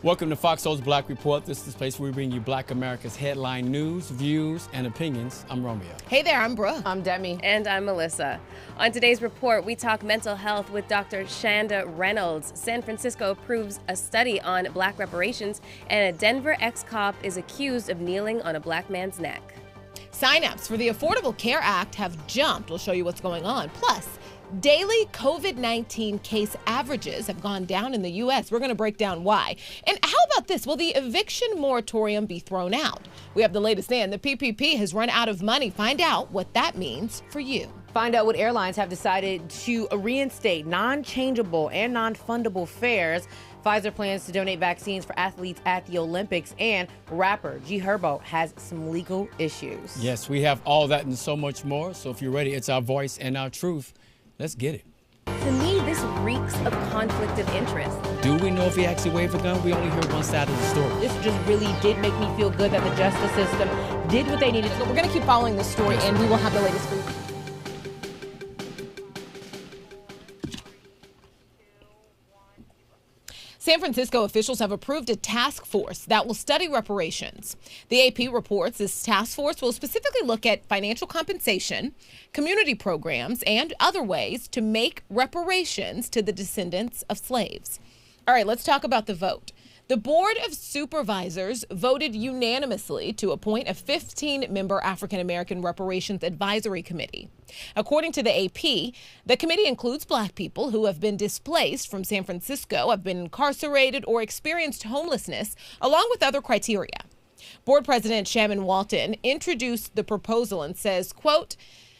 Welcome to FOXSOUL's Black Report. This is the place where we bring you Black America's headline news, views, and opinions. I'm Romeo. Hey there, I'm Brooke. I'm Demi. And I'm Melissa. On today's report, we talk mental health with Dr. Shanda Reynolds. San Francisco approves a study on black reparations, and a Denver ex-cop is accused of kneeling on a black man's neck. Sign-ups for the Affordable Care Act have jumped. We'll show you what's going on. Plus, daily COVID-19 case averages have gone down in the U.S. We're going to break down why. And how about this? Will the eviction moratorium be thrown out? We have the latest in. The PPP has run out of money. Find out what that means for you. Find out what airlines have decided to reinstate non-changeable and non-fundable fares. Pfizer plans to donate vaccines for athletes at the Olympics, and rapper G Herbo has some legal issues. Yes, we have all that and so much more. So if you're ready, it's our voice and our truth. Let's get it. To me, this reeks of conflict of interest. Do we know if he actually waved a gun? We only heard one side of the story. This just really did make me feel good that the justice system did what they needed to. So we're going to keep following this story, and we will have the latest for you. San Francisco officials have approved a task force that will study reparations. The AP reports this task force will specifically look at financial compensation, community programs, and other ways to make reparations to the descendants of slaves. All right, let's talk about the vote. The Board of Supervisors voted unanimously to appoint a 15-member African-American Reparations Advisory Committee. According to the AP, the committee includes black people who have been displaced from San Francisco, have been incarcerated, or experienced homelessness, along with other criteria. Board President Shaman Walton introduced the proposal and says, quote,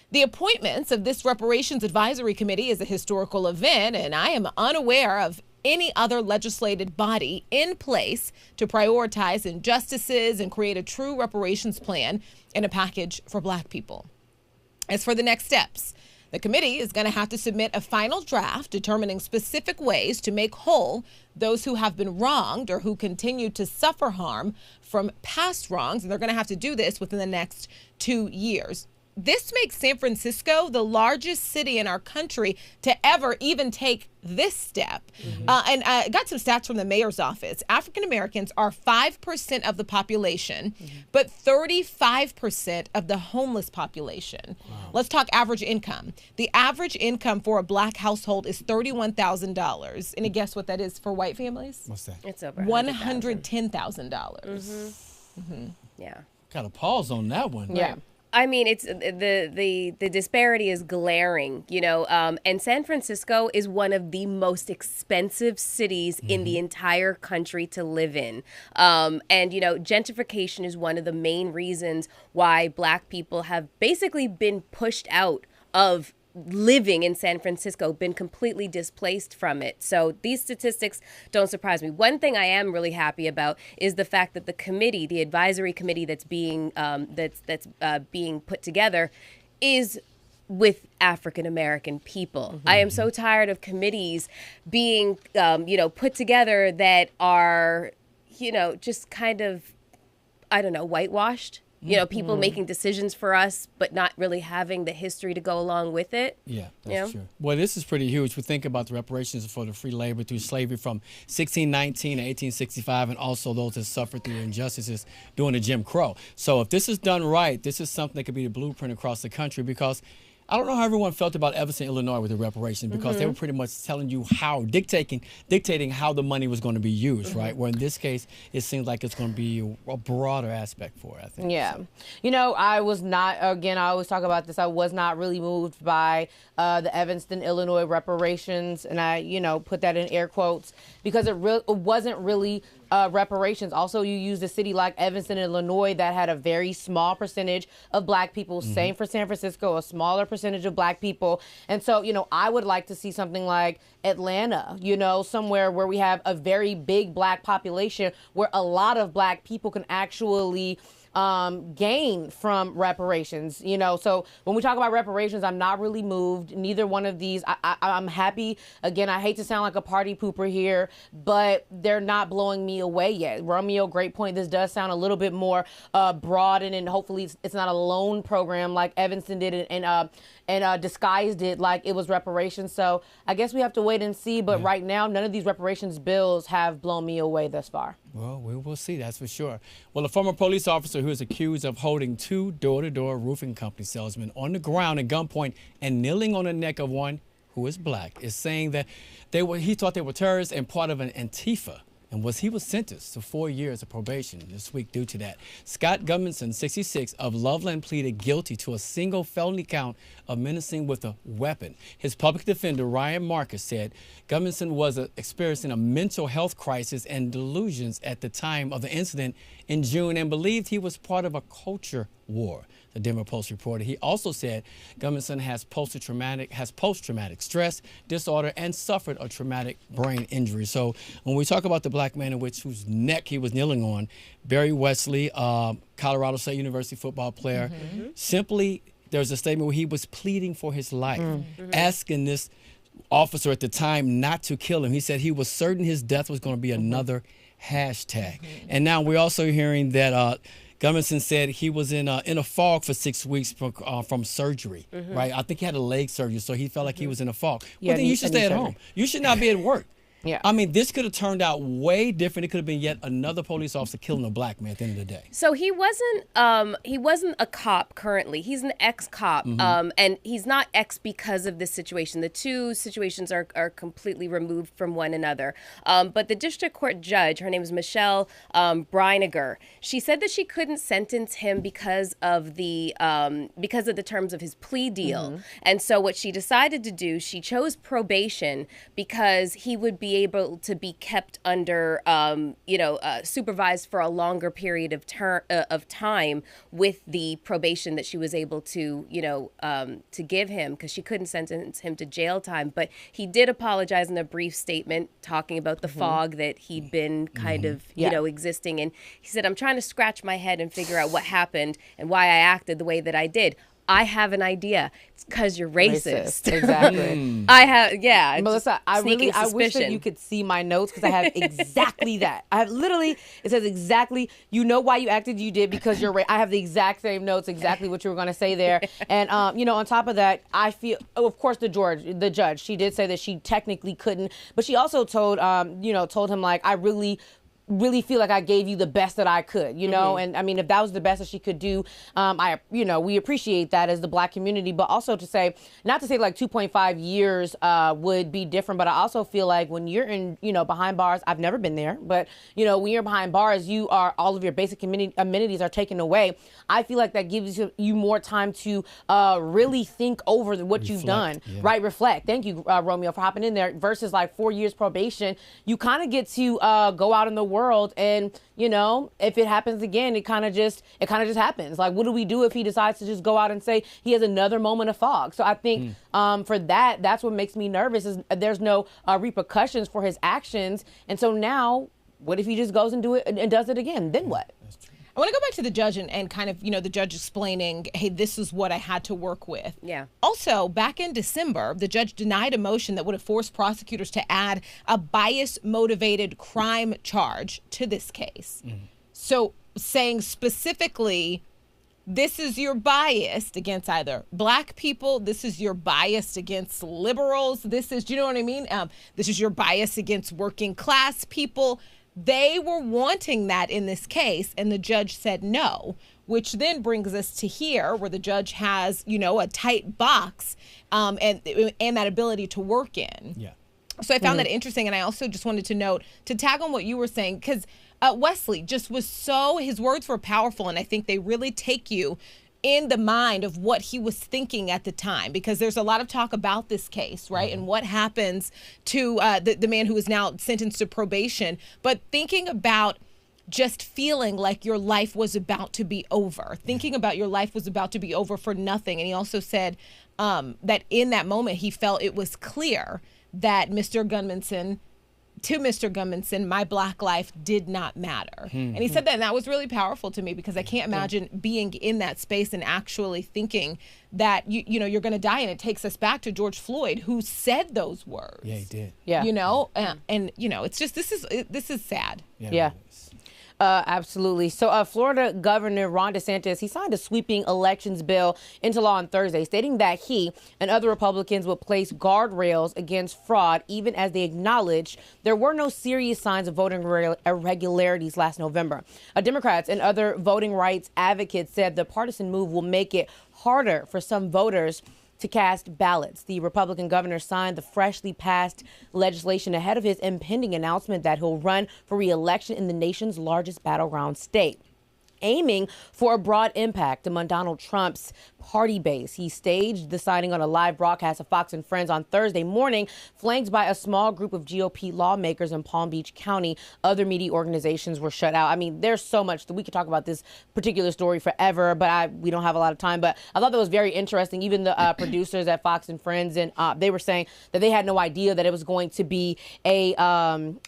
"The appointments of this Reparations Advisory Committee is a historical event, and I am unaware of any other legislated body in place to prioritize injustices and create a true reparations plan and a package for black people." As for the next steps, the committee is going to have to submit a final draft determining specific ways to make whole those who have been wronged or who continue to suffer harm from past wrongs, and they're going to have to do this within the next 2 years. This makes San Francisco the largest city in our country to ever even take this step. And I got some stats from the mayor's office. African Americans are 5% of the population, but 35% of the homeless population. Wow. Let's talk average income. The average income for a black household is $31,000. Any guess what that is for white families? What's that? It's over $110,000. Yeah. Got a pause on that one. Yeah. I mean, it's the disparity is glaring, you know, and San Francisco is one of the most expensive cities in the entire country to live in. And, you know, gentrification is one of the main reasons why black people have basically been pushed out of living in San Francisco, been completely displaced from it. So these statistics don't surprise me. One thing I am really happy about is the fact that the committee, the advisory committee that's being being put together, is with African American people. I am so tired of committees being put together that are, you know, just kind of, I don't know, whitewashed. You know, people making decisions for us, but not really having the history to go along with it. Yeah, that's true. Well, this is pretty huge. We think about the reparations for the free labor through slavery from 1619 to 1865, and also those that suffered through injustices during the Jim Crow. So if this is done right, this is something that could be the blueprint across the country, because I don't know how everyone felt about Evanston, Illinois with the reparations, because they were pretty much telling you how, dictating how the money was going to be used, right? Where in this case, it seems like it's going to be a broader aspect for it, I think. Yeah. So. You know, I was not, again, I always talk about this, I was not really moved by the Evanston, Illinois reparations, and I, you know, put that in air quotes, because it wasn't really reparations. Also, you used a city like Evanston, Illinois, that had a very small percentage of black people. Same for San Francisco, a smaller percentage of black people. And so, you know, I would like to see something like Atlanta, you know, somewhere where we have a very big black population, where a lot of black people can actually gain from reparations, you know. So when we talk about reparations, I'm not really moved. Neither one of these. I'm happy. Again, I hate to sound like a party pooper here, but they're not blowing me away yet. Romeo, great point. This does sound a little bit more broad, and hopefully it's not a loan program like Evanston did and disguised it like it was reparations. So I guess we have to wait and see. But right now, none of these reparations bills have blown me away thus far. Well, we will see, that's for sure. Well, a former police officer who is accused of holding 2 door-to-door roofing company salesmen on the ground at gunpoint and kneeling on the neck of one who is black is saying that he thought they were terrorists and part of an Antifa. And he was sentenced to 4 years of probation this week due to that. Scott Gumminson, 66, of Loveland pleaded guilty to a single felony count of menacing with a weapon. His public defender, Ryan Marcus, said Gumminson was experiencing a mental health crisis and delusions at the time of the incident in June and believed he was part of a culture war. The Denver Post reported. He also said Gumminson has post-traumatic stress disorder and suffered a traumatic brain injury. So when we talk about the black man whose neck he was kneeling on, Barry Wesley, Colorado State University football player, simply there's a statement where he was pleading for his life, asking this officer at the time not to kill him. He said he was certain his death was going to be another hashtag. And now we're also hearing that Gumminson said he was in a fog for 6 weeks from surgery, right? I think he had a leg surgery, so he felt like he was in a fog. Well, then you should stay at home. You should not be at work. Yeah. I mean, this could have turned out way different. It could have been yet another police officer killing a black man at the end of the day. So he wasn't a cop currently. He's an ex-cop, and he's not ex because of this situation. The two situations are completely removed from one another. But the district court judge, her name is Michelle Breiniger, she said that she couldn't sentence him because of the terms of his plea deal. And so what she decided to do, she chose probation because he would be able to be kept under, supervised for a longer period of time with the probation that she was able to, to give him, because she couldn't sentence him to jail time. But he did apologize in a brief statement talking about the fog that he'd been kind of, existing. And he said, I'm trying to scratch my head and figure out what happened and why I acted the way that I did. I have an idea. It's because you're racist. Exactly. I have, Melissa, I wish that you could see my notes because I have exactly that. I have literally, it says exactly, you know why you acted you did because you're I have the exact same notes, exactly what you were going to say there. And, on top of that, I feel, of course, the judge, she did say that she technically couldn't, but she also told him, like, I really feel like I gave you the best that I could, and I mean, if that was the best that she could do, we appreciate that as the black community, but also to say, not to say like 2.5 years would be different, but I also feel like when you're in, behind bars, I've never been there, but, when you're behind bars, all of your basic amenities are taken away. I feel like that gives you more time to really think over what you've done, right? Reflect. Thank you, Romeo, for hopping in there, versus like 4 years probation. You kind of get to go out in the world and if it happens again, it kind of just happens. Like, what do we do if he decides to just go out and say he has another moment of fog? So I think for that's what makes me nervous, is there's no repercussions for his actions. And so now what if he just goes and does it again? Then what? I want to go back to the judge and kind of, the judge explaining, hey, this is what I had to work with. Yeah. Also, back in December, the judge denied a motion that would have forced prosecutors to add a bias-motivated crime charge to this case. So saying specifically, this is your bias against either black people, this is your bias against liberals, this is, do you know what I mean? This is your bias against working class people. They were wanting that in this case, and the judge said no, which then brings us to here, where the judge has, a tight box and that ability to work in. Yeah. So I found that interesting, and I also just wanted to note, to tag on what you were saying, because Wesley just was his words were powerful, and I think they really take you in the mind of what he was thinking at the time, because there's a lot of talk about this case, right? And what happens to the man who is now sentenced to probation, but thinking about just feeling like your life was about to be over, thinking about your life was about to be over for nothing. And he also said that in that moment, he felt it was clear that to Mr. Gumminson, my black life did not matter. And he said that, and that was really powerful to me, because I can't imagine being in that space and actually thinking that you're going to die. And it takes us back to George Floyd, who said those words. Yeah, he did. Yeah. And it's just, this is sad. Yeah. Absolutely. So Florida Governor Ron DeSantis, he signed a sweeping elections bill into law on Thursday, stating that he and other Republicans would place guardrails against fraud, even as they acknowledged there were no serious signs of voting irregularities last November. Democrats and other voting rights advocates said the partisan move will make it harder for some voters to cast ballots. The Republican governor signed the freshly passed legislation ahead of his impending announcement that he'll run for re-election in the nation's largest battleground state, aiming for a broad impact among Donald Trump's party base. He staged the signing on a live broadcast of Fox and Friends on Thursday morning, flanked by a small group of GOP lawmakers in Palm Beach County. Other media organizations were shut out. I mean, there's so much that we could talk about this particular story forever, but we don't have a lot of time. But I thought that was very interesting. Even the producers at Fox and Friends, and they were saying that they had no idea that it was going to be a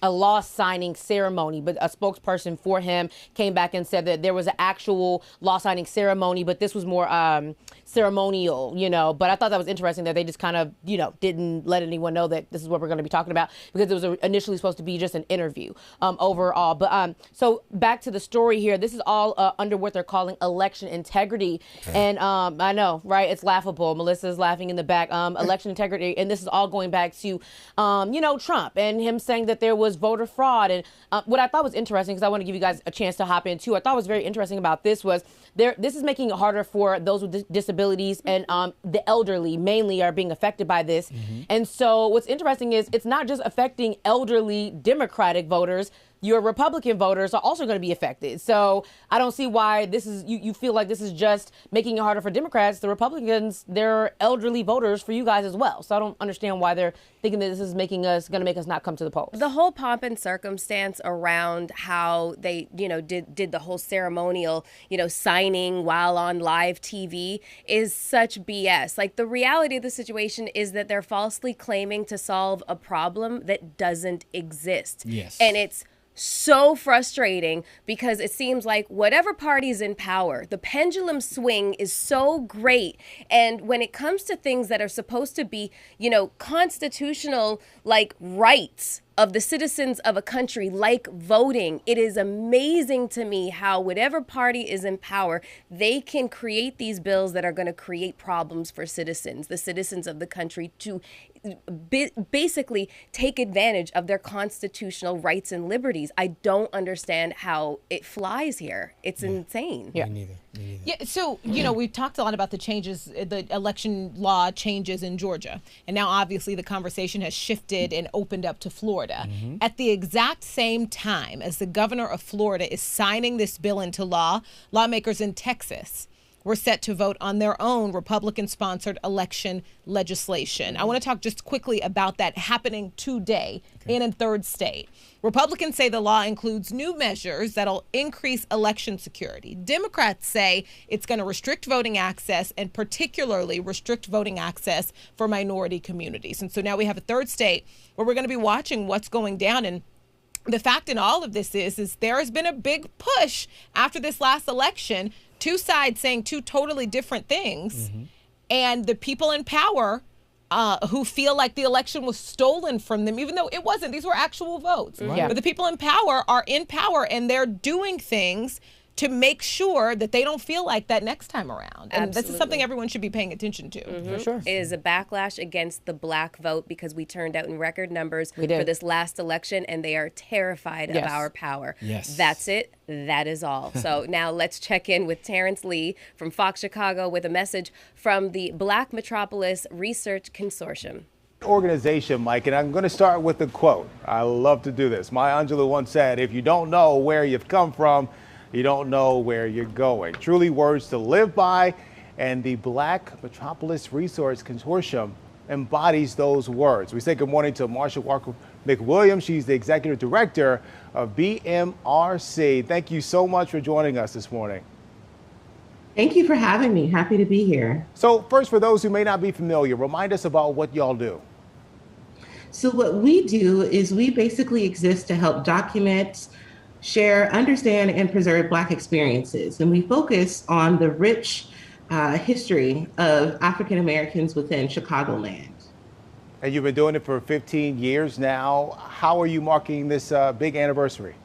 law signing ceremony. But a spokesperson for him came back and said that there was an actual law signing ceremony, but this was more ceremonial, but I thought that was interesting that they just kind of, didn't let anyone know that this is what we're going to be talking about, because it was initially supposed to be just an interview overall. But so back to the story here, this is all under what they're calling election integrity. Okay. And I know, right? It's laughable. Melissa's laughing in the back. Election integrity. And this is all going back to, Trump and him saying that there was voter fraud. And what I thought was interesting, because I want to give you guys a chance to hop in too, I thought was very interesting about this was this is making it harder for those with disabilities, and the elderly mainly are being affected by this. Mm-hmm. And so what's interesting is it's not just affecting elderly Democratic voters. Your Republican voters are also going to be affected. So I don't see why this is, you feel like this is just making it harder for Democrats. The Republicans, they're elderly voters for you guys as well. So I don't understand why they're thinking that this is going to make us not come to the polls. The whole pomp and circumstance around how they, did the whole ceremonial, signing while on live TV is such BS. Like, the reality of the situation is that they're falsely claiming to solve a problem that doesn't exist. Yes. And it's so frustrating, because it seems like whatever party's in power, the pendulum swing is so great. And when it comes to things that are supposed to be, constitutional, like, rights of the citizens of a country, like voting, it is amazing to me how whatever party is in power, they can create these bills that are going to create problems for citizens, the citizens of the country, to basically take advantage of their constitutional rights and liberties. I don't understand how it flies here. It's insane. Yeah. Me neither. Yeah. So, we've talked a lot about the changes, the election law changes in Georgia. And now, obviously, the conversation has shifted and opened up to Florida. Mm-hmm. At the exact same time as the governor of Florida is signing this bill into law, lawmakers in Texas were set to vote on their own Republican-sponsored election legislation. I want to talk just quickly about that happening today in a third state. Republicans say the law includes new measures that'll increase election security. Democrats say it's going to restrict voting access, and particularly restrict voting access for minority communities. And so now we have a third state where we're going to be watching what's going down. And the fact in all of this is there has been a big push after this last election, two sides saying two totally different things. Mm-hmm. And the people in power who feel like the election was stolen from them, even though it wasn't. These were actual votes. Right. Yeah. But the people in power are in power, and they're doing things to make sure that they don't feel like that next time around. And this is something everyone should be paying attention to. Mm-hmm. For sure. It is a backlash against the black vote, because we turned out in record numbers for this last election, and they are terrified of our power. Yes. That's it. That is all. So now let's check in with Terrence Lee from Fox Chicago with a message from the Black Metropolis Research Consortium. Organization, Mike, and I'm going to start with a quote. I love to do this. Maya Angelou once said, "If you don't know where you've come from, you don't know where you're going." Truly words to live by, and the Black Metropolis Resource Consortium embodies those words. We say good morning to Marsha Walker McWilliams. She's the executive director of BMRC. Thank you so much for joining us this morning. Thank you for having me. Happy to be here. So first, for those who may not be familiar, remind us about what y'all do. So what we do is we basically exist to help document, share, understand, and preserve Black experiences. And we focus on the rich history of African Americans within Chicagoland. And you've been doing it for 15 years now. How are you marking this big anniversary?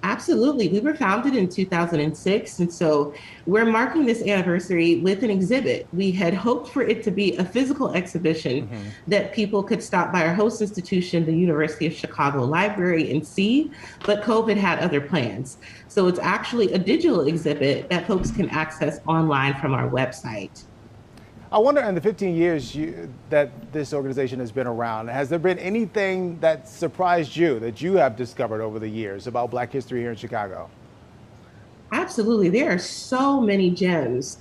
Absolutely. We were founded in 2006. And so we're marking this anniversary with an exhibit. We had hoped for it to be a physical exhibition that people could stop by our host institution, the University of Chicago Library, and see, but COVID had other plans. So it's actually a digital exhibit that folks can access online from our website. I wonder, in the 15 years that this organization has been around, has there been anything that surprised you that you have discovered over the years about Black history here in Chicago? Absolutely. There are so many gems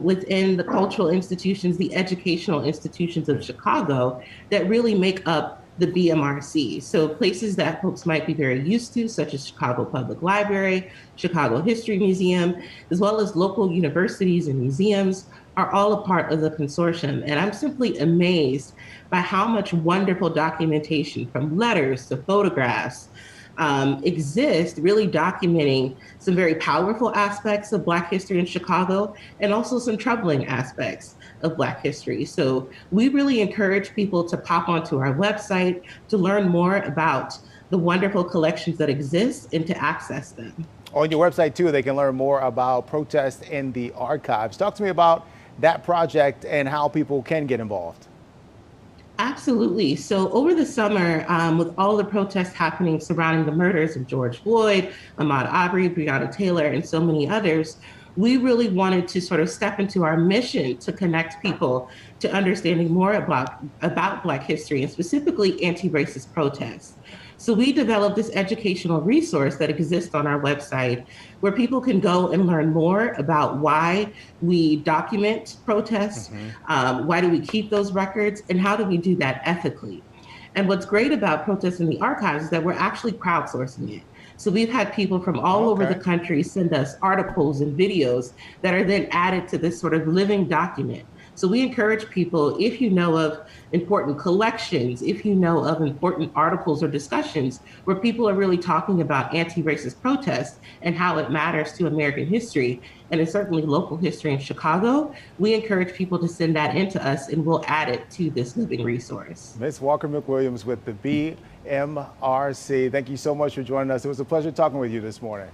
within the cultural institutions, the educational institutions of Chicago that really make up the BMRC. So places that folks might be very used to, such as Chicago Public Library, Chicago History Museum, as well as local universities and museums, are all a part of the consortium. And I'm simply amazed by how much wonderful documentation, from letters to photographs, exist, really documenting some very powerful aspects of Black history in Chicago and also some troubling aspects of Black history. So we really encourage people to pop onto our website to learn more about the wonderful collections that exist and to access them. On your website, too, they can learn more about Protest in the Archives. Talk to me about that project and how people can get involved. Absolutely. So over the summer, with all the protests happening surrounding the murders of George Floyd, Ahmaud Arbery, Breonna Taylor, and so many others, we really wanted to sort of step into our mission to connect people to understanding more about Black history and specifically anti-racist protests. So we developed this educational resource that exists on our website where people can go and learn more about why we document protests, why do we keep those records, and how do we do that ethically. And what's great about Protests in the Archives is that we're actually crowdsourcing it. So we've had people from all over the country send us articles and videos that are then added to this sort of living document. So we encourage people, if you know of important collections, if you know of important articles or discussions where people are really talking about anti-racist protests and how it matters to American history, and it's certainly local history in Chicago, we encourage people to send that in to us and we'll add it to this living resource. Ms. Walker McWilliams with the BMRC, thank you so much for joining us. It was a pleasure talking with you this morning.